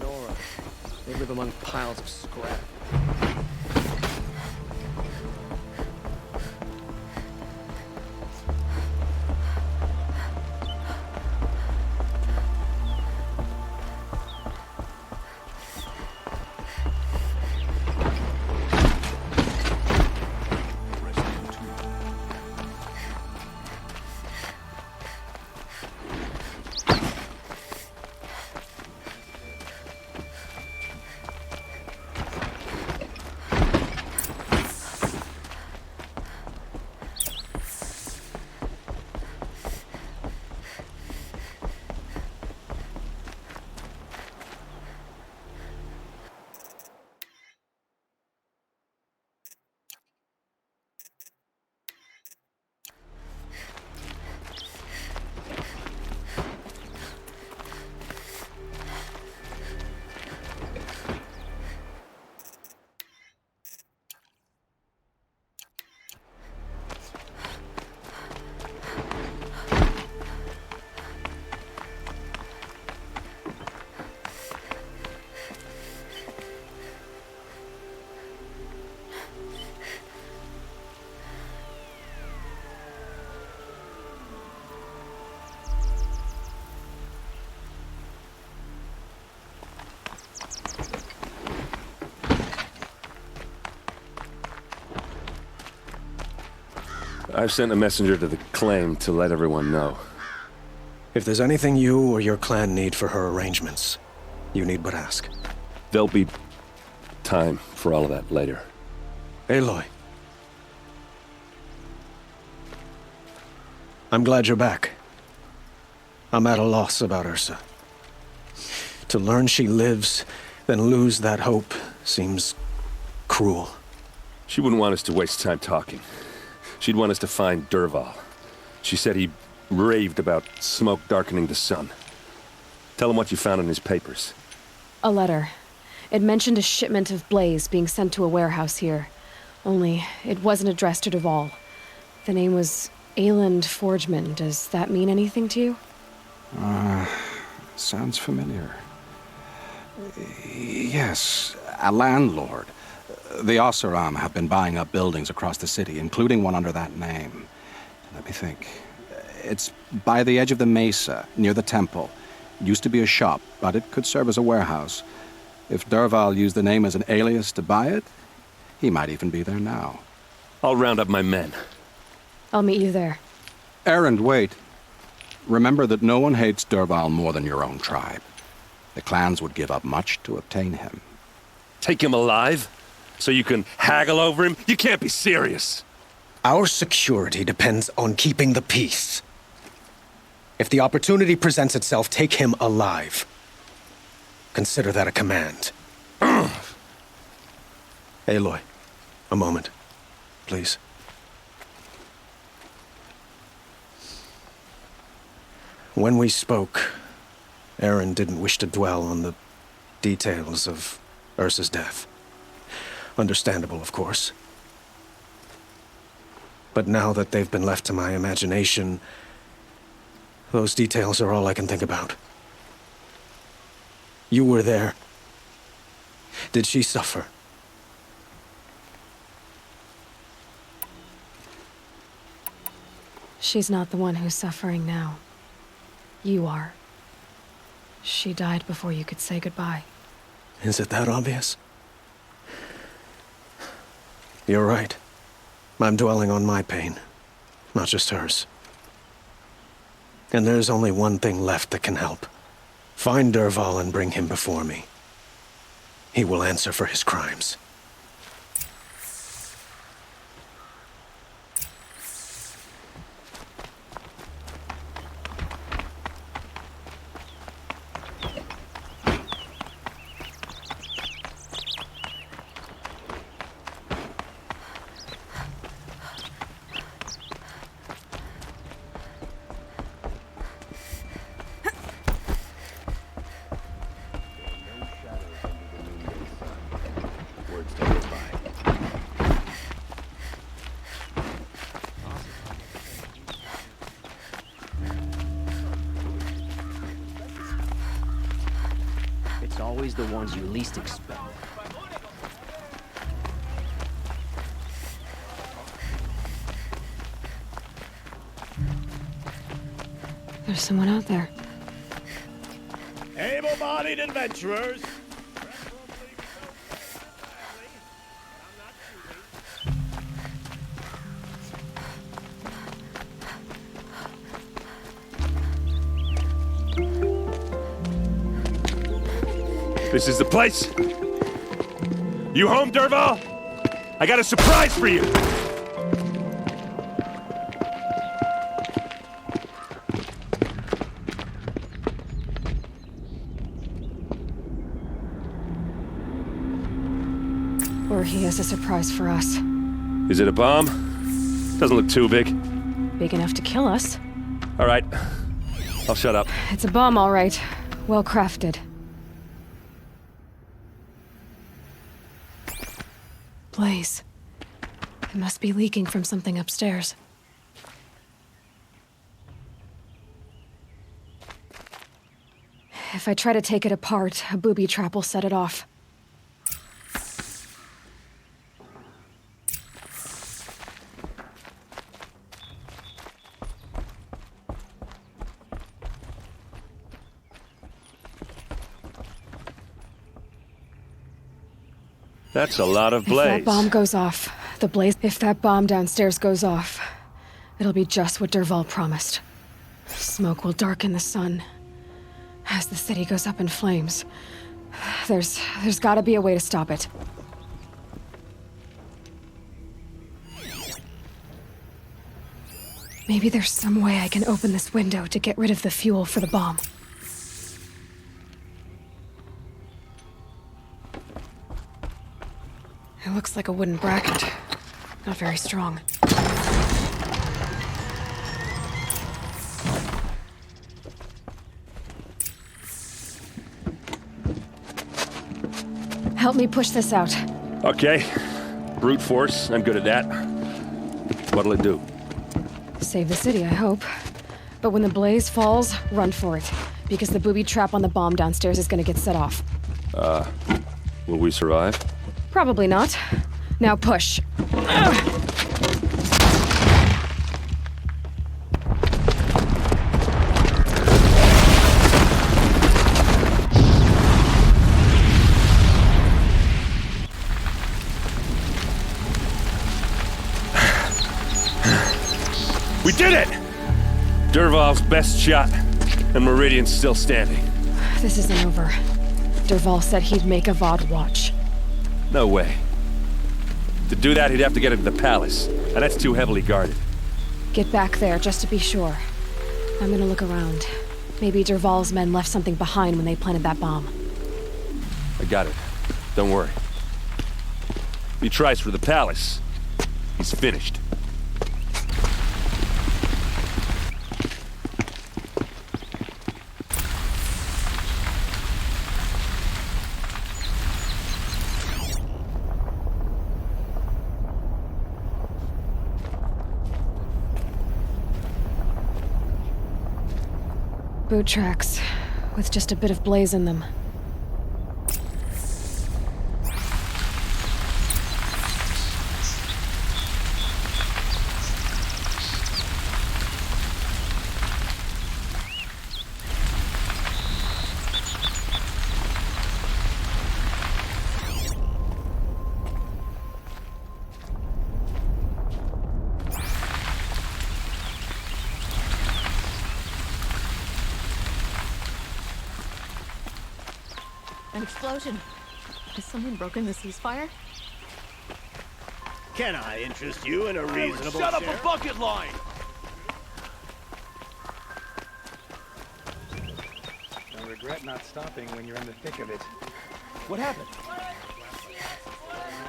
Nora. They live among piles of scrap. I've sent a messenger to the claim to let everyone know. If there's anything you or your clan need for her arrangements, you need but ask. There'll be time for all of that later. Aloy. I'm glad you're back. I'm at a loss about Ursa. To learn she lives, then lose that hope, seems cruel. She wouldn't want us to waste time talking. She'd want us to find Dervahl. She said he raved about smoke darkening the sun. Tell him what you found in his papers. A letter. It mentioned a shipment of blaze being sent to a warehouse here. Only, it wasn't addressed to Dervahl. The name was Ayland Forgeman. Does that mean anything to you? Sounds familiar. Yes, a landlord. The Oseram have been buying up buildings across the city, including one under that name. Let me think. It's by the edge of the mesa, near the temple. It used to be a shop, but it could serve as a warehouse. If Dervahl used the name as an alias to buy it, he might even be there now. I'll round up my men. I'll meet you there. Erend, wait. Remember that no one hates Dervahl more than your own tribe. The clans would give up much to obtain him. Take him alive? So you can haggle over him? You can't be serious. Our security depends on keeping the peace. If the opportunity presents itself, take him alive. Consider that a command. Aloy, a moment, please. When we spoke, Erend didn't wish to dwell on the details of Ursa's death. Understandable, of course. But now that they've been left to my imagination, those details are all I can think about. You were there. Did she suffer? She's not the one who's suffering now. You are. She died before you could say goodbye. Is it that obvious? You're right. I'm dwelling on my pain, not just hers. And there's only one thing left that can help. Find Dervahl and bring him before me. He will answer for his crimes. always the ones you least expect. There's someone out there. Able-bodied adventurers. This is the place? You home, Dervahl? I got a surprise for you! Or he has a surprise for us. Is it a bomb? Doesn't look too big. Big enough to kill us. All right. I'll shut up. It's a bomb, all right. Well crafted. Blaze. It must be leaking from something upstairs. If I try to take it apart, a booby trap will set it off. That's a lot of If blaze. that bomb goes off, if that bomb downstairs goes off, it'll be just what Dervahl promised. Smoke will darken the sun. As the city goes up in flames, there's gotta be a way to stop it. Maybe there's some way I can open this window to get rid of the fuel for the bomb. It looks like a wooden bracket. Not very strong. Help me push this out. Okay. Brute force, I'm good at that. What'll it do? Save the city, I hope. But when the blaze falls, run for it. Because the booby trap on the bomb downstairs is gonna get set off. Will we survive? Probably not. Now push. We did it! Dervahl's best shot, and Meridian's still standing. This isn't over. Dervahl said he'd make Avad watch. No way. To do that, he'd have to get into the palace, and that's too heavily guarded. Get back there, just to be sure. I'm gonna look around. Maybe Dervahl's men left something behind when they planted that bomb. I got it. Don't worry. If he tries for the palace, he's finished. Boot tracks, with just a bit of blaze in them. An explosion. Has someone broken the ceasefire? Can I interest you in a reasonable Shut up share? a bucket line! Don't regret not stopping when you're in the thick of it. What happened?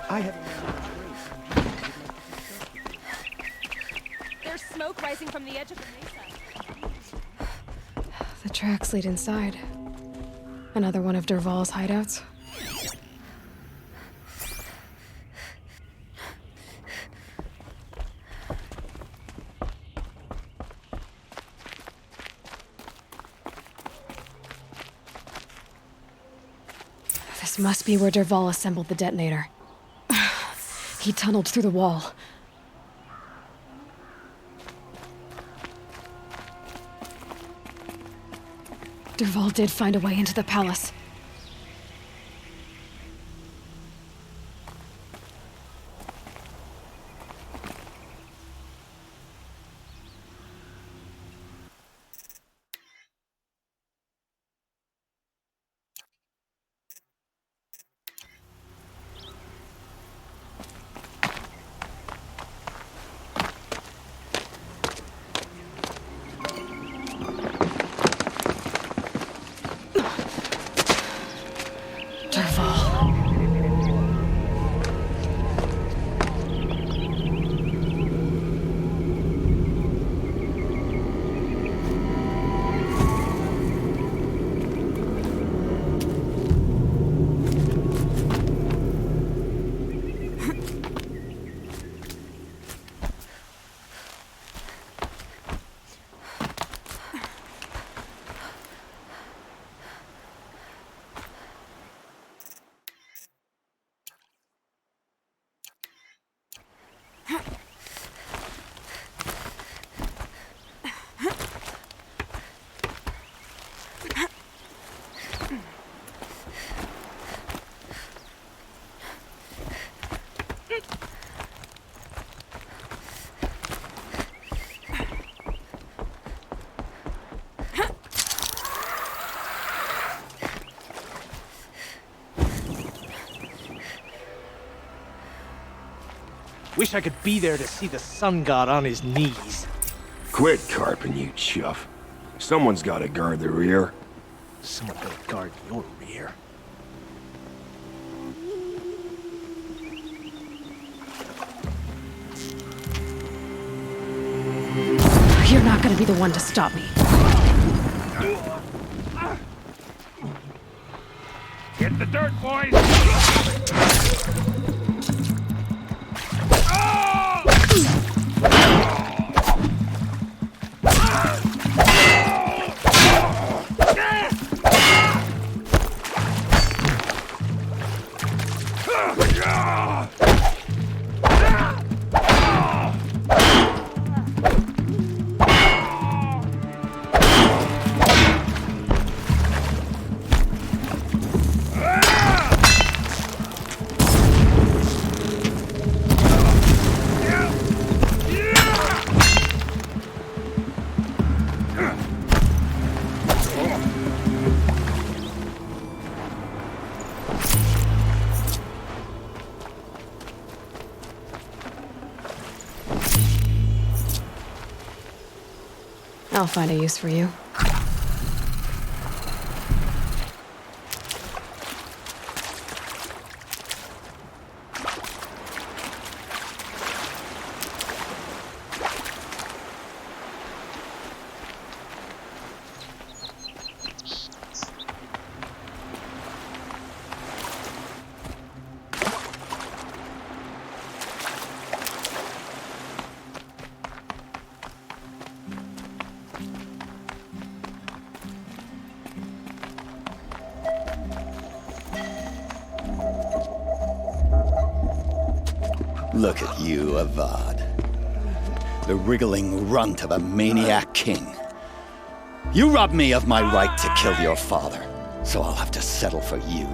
I have a man There's smoke rising from the edge of the mesa. The tracks lead inside. Another one of Dervahl's hideouts. This must be where Dervahl assembled the detonator. He tunneled through the wall. Dervahl did find a way into the palace. Dervahl. Wish I could be there to see the sun god on his knees. Quit carping, you chuff. Someone's gotta guard the rear. Someone gotta guard your rear. You're not gonna be the one to stop me. Get the dirt, boys! I'll find a use for you. Look at you, Avad. The wriggling runt of a maniac king. You robbed me of my right to kill your father, so I'll have to settle for you.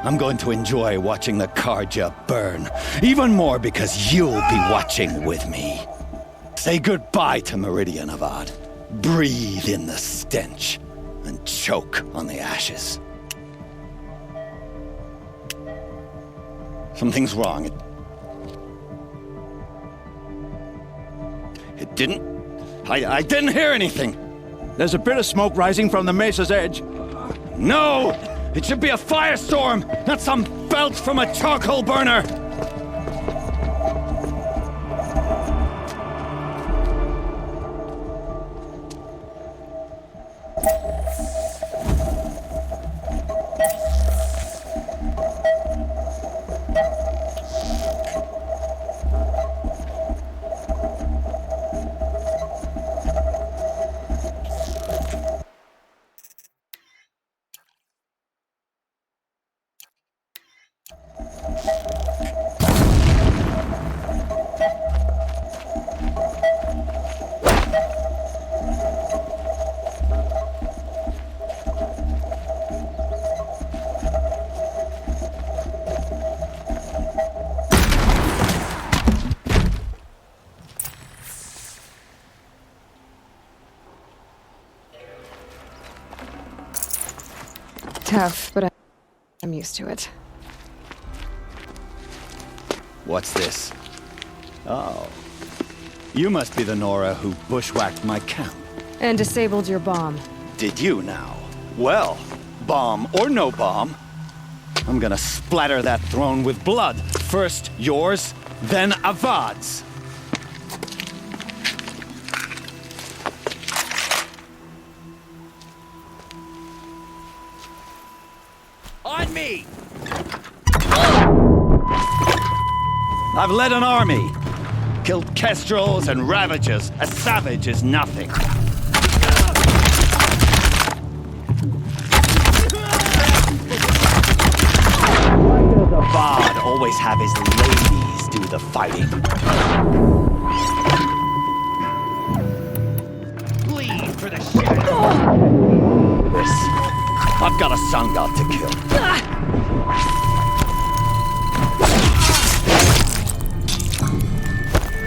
I'm going to enjoy watching the Carja burn, even more because you'll be watching with me. Say goodbye to Meridian, Avad. Breathe in the stench, and choke on the ashes. Something's wrong. It didn't... I didn't hear anything. There's a bit of smoke rising from the mesa's edge. No! It should be a firestorm, not some belch from a charcoal burner! Tough, but I'm used to it. What's this? Oh. You must be the Nora who bushwhacked my camp. And disabled your bomb. Did you now? Well, bomb or no bomb, I'm gonna splatter that throne with blood. First yours, then Avad's. On me! I've led an army. Killed kestrels and ravagers. A savage is nothing. Why does Avad always have his ladies do the fighting? Bleed for the shit! This. I've got a sun god to kill.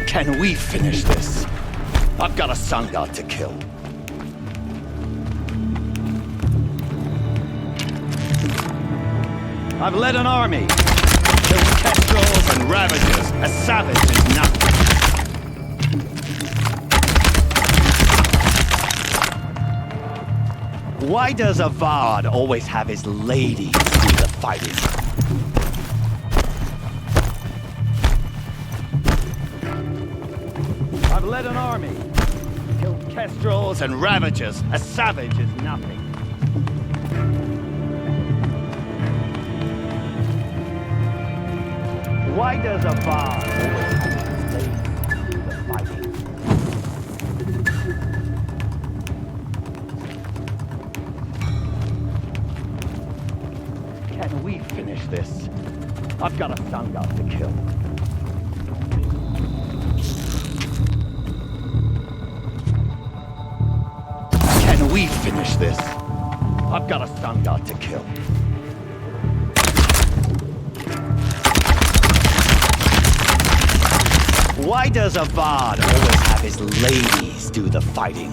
Can we finish this? I've got a sun god to kill. I've led an army. Killed kestrels and ravagers. A savage is nothing. Why does Avad always have his ladies do the fighting? I've led an army. Killed kestrels and ravagers. A savage is nothing. Why does Avad always have his ladies do the fighting? Can we finish this? I've got a sun god to kill. Can we finish this? I've got a sun god to kill. Why does Avad always have his ladies do the fighting?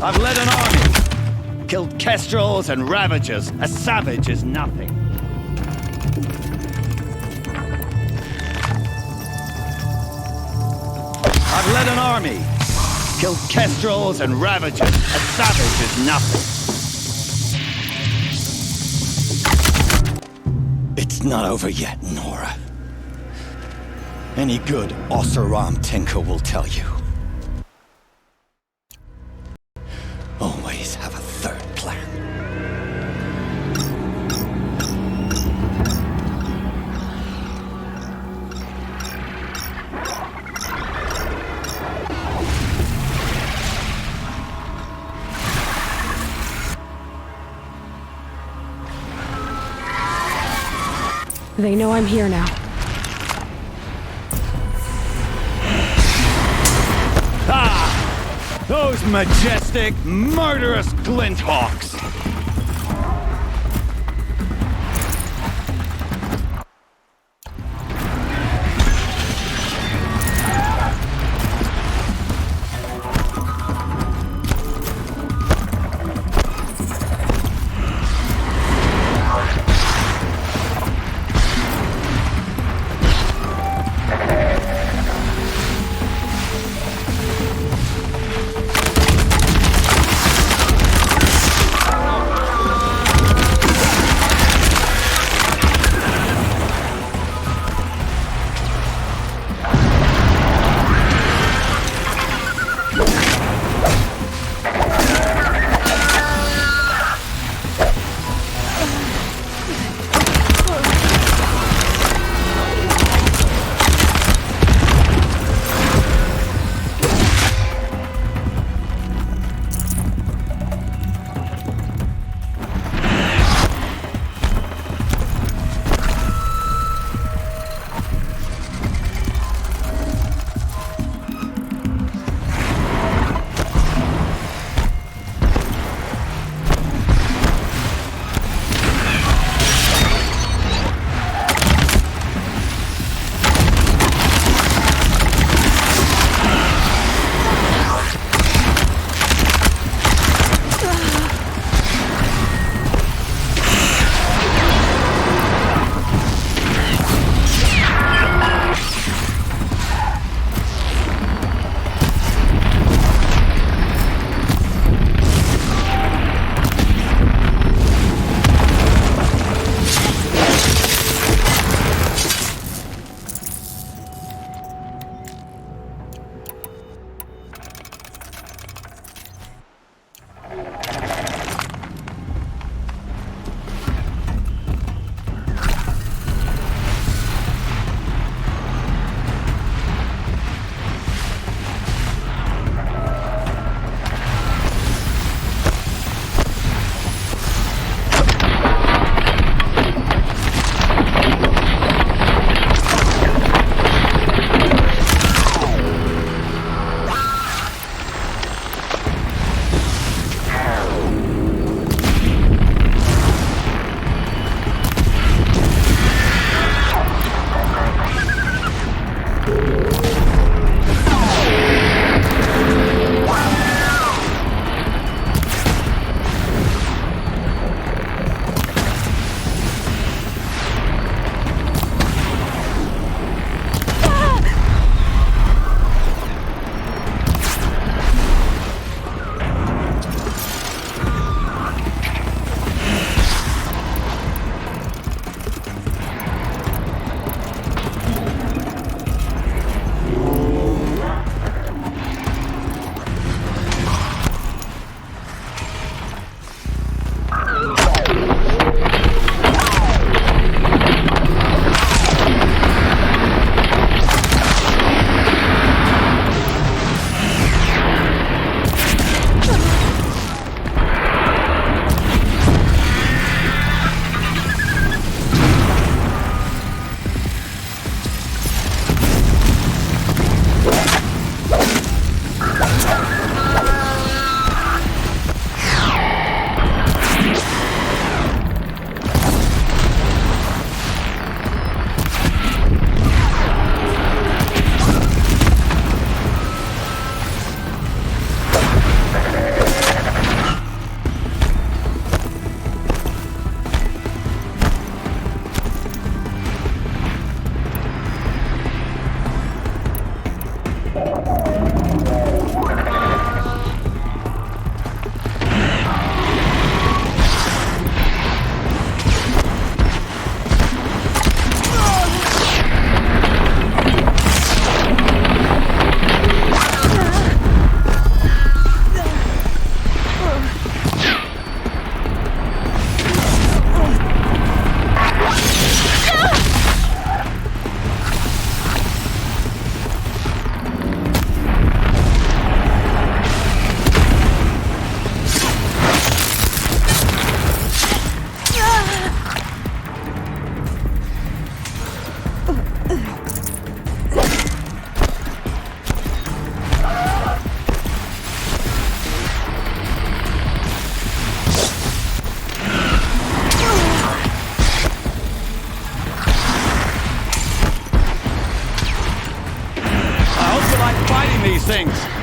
I've led an army. Killed kestrels and ravagers. A savage is nothing. I've led an army. Killed kestrels and ravagers. A savage is nothing. It's not over yet, Nora. Any good Oseram tinker will tell you. Always have a third plan. They know I'm here now. Ah! Those majestic, murderous glinthawks!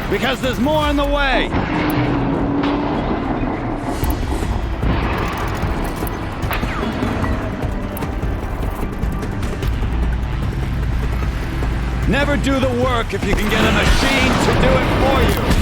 Because there's more on the way! Never do the work if you can get a machine to do it for you!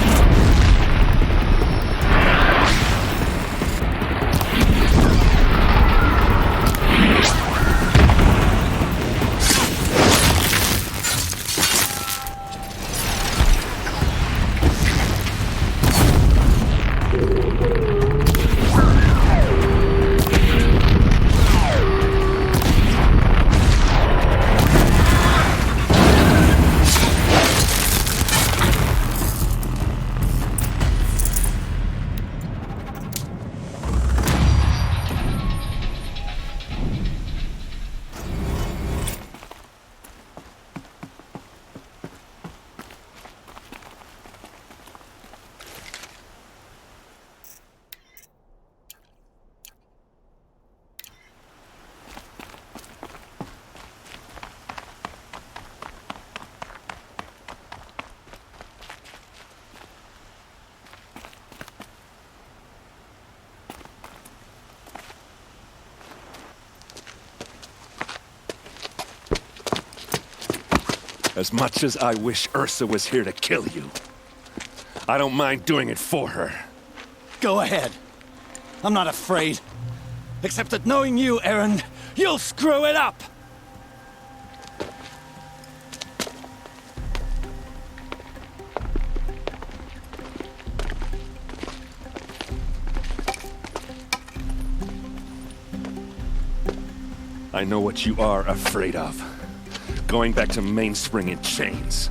As much as I wish Ursa was here to kill you, I don't mind doing it for her. Go ahead. I'm not afraid. Except that knowing you, Aaron, you'll screw it up! I know what you are afraid of. Going back to Mainspring in chains.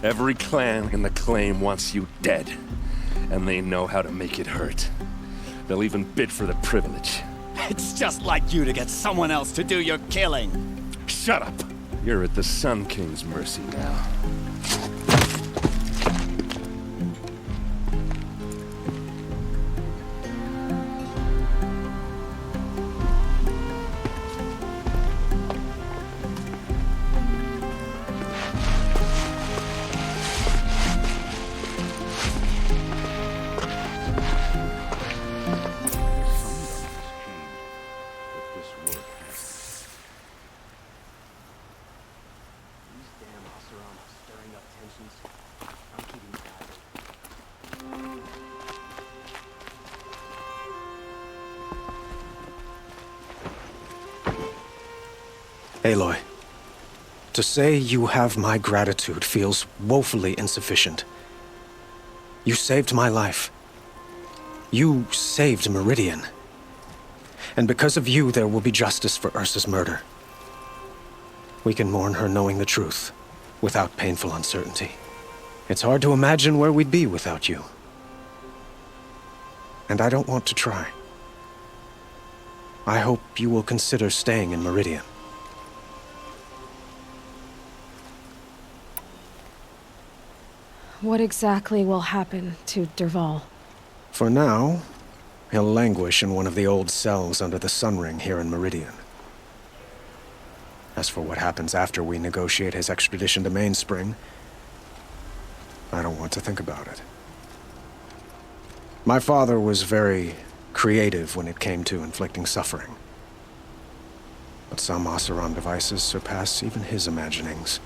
Every clan in the Claim wants you dead. And they know how to make it hurt. They'll even bid for the privilege. It's just like you to get someone else to do your killing. Shut up! You're at the Sun King's mercy now. Aloy, to say you have my gratitude feels woefully insufficient. You saved my life. You saved Meridian. And because of you, there will be justice for Ursa's murder. We can mourn her knowing the truth, without painful uncertainty. It's hard to imagine where we'd be without you. And I don't want to try. I hope you will consider staying in Meridian. What exactly will happen to Dervahl? For now, he'll languish in one of the old cells under the Sun Ring here in Meridian. As for what happens after we negotiate his extradition to Mainspring, I don't want to think about it. My father was very creative when it came to inflicting suffering. But some Oseram devices surpass even his imaginings.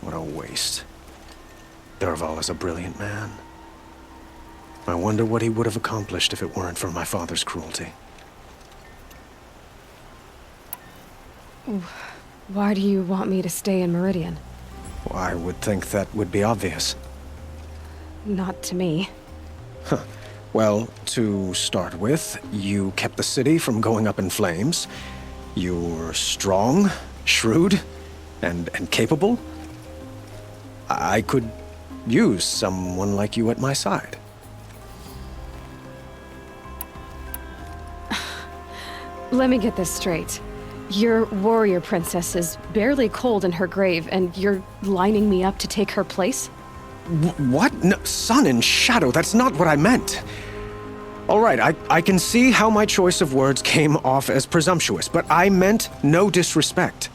What a waste. Dervahl is a brilliant man. I wonder what he would have accomplished if it weren't for my father's cruelty. Why do you want me to stay in Meridian? Well, I would think that would be obvious. Not to me. Well, to start with, you kept the city from going up in flames. You're strong, shrewd, and capable. I could use someone like you at my side. Let me get this straight. Your warrior princess is barely cold in her grave, and you're lining me up to take her place? What? No, sun and shadow, that's not what I meant. All right, I can see how my choice of words came off as presumptuous, but I meant no disrespect.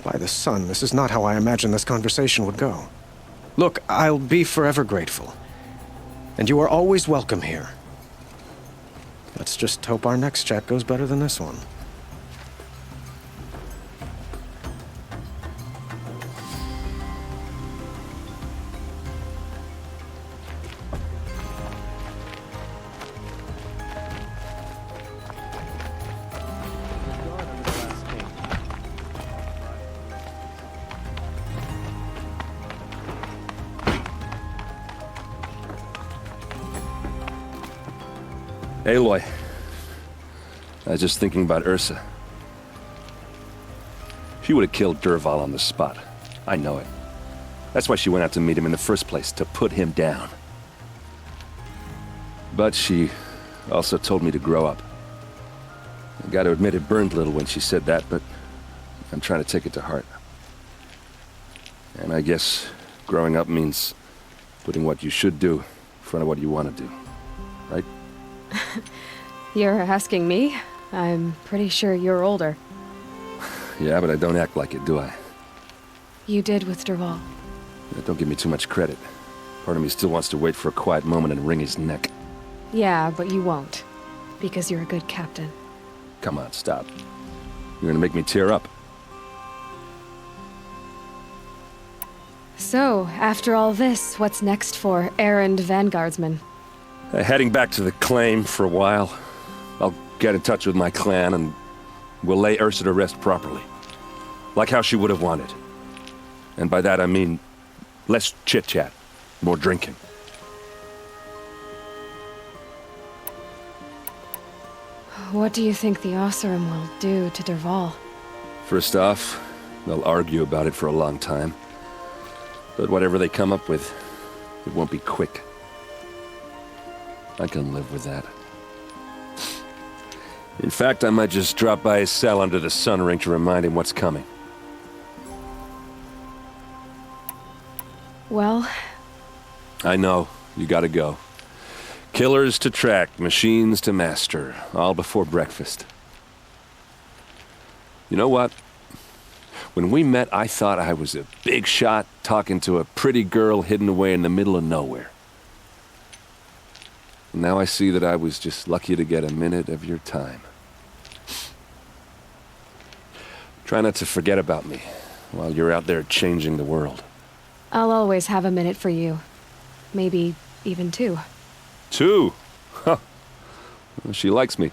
By the sun, this is not how I imagined this conversation would go. Look, I'll be forever grateful. And you are always welcome here. Let's just hope our next chat goes better than this one. Aloy, I was just thinking about Ursa. She would have killed Dervahl on the spot. I know it. That's why she went out to meet him in the first place, to put him down. But she also told me to grow up. I gotta admit it burned a little when she said that, but I'm trying to take it to heart. And I guess growing up means putting what you should do in front of what you want to do, right? You're asking me? I'm pretty sure you're older. Yeah, but I don't act like it, do I? You did with Dervahl. Yeah, don't give me too much credit. Part of me still wants to wait for a quiet moment and wring his neck. Yeah, but you won't. Because you're a good captain. Come on, stop. You're gonna make me tear up. So, after all this, what's next for errand vanguardsman? Heading back to the claim for a while. I'll get in touch with my clan and we'll lay Ursa to rest properly. Like how she would have wanted. And by that I mean less chit-chat, more drinking. What do you think the Oseram will do to Dervahl? First off, they'll argue about it for a long time. But whatever they come up with, it won't be quick. I can live with that. In fact, I might just drop by his cell under the sun ring to remind him what's coming. Well... I know. You gotta go. Killers to track, machines to master, all before breakfast. You know what? When we met, I thought I was a big shot talking to a pretty girl hidden away in the middle of nowhere. Now I see that I was just lucky to get a minute of your time. Try not to forget about me while you're out there changing the world. I'll always have a minute for you. Maybe even two. 2? Huh. Well, she likes me.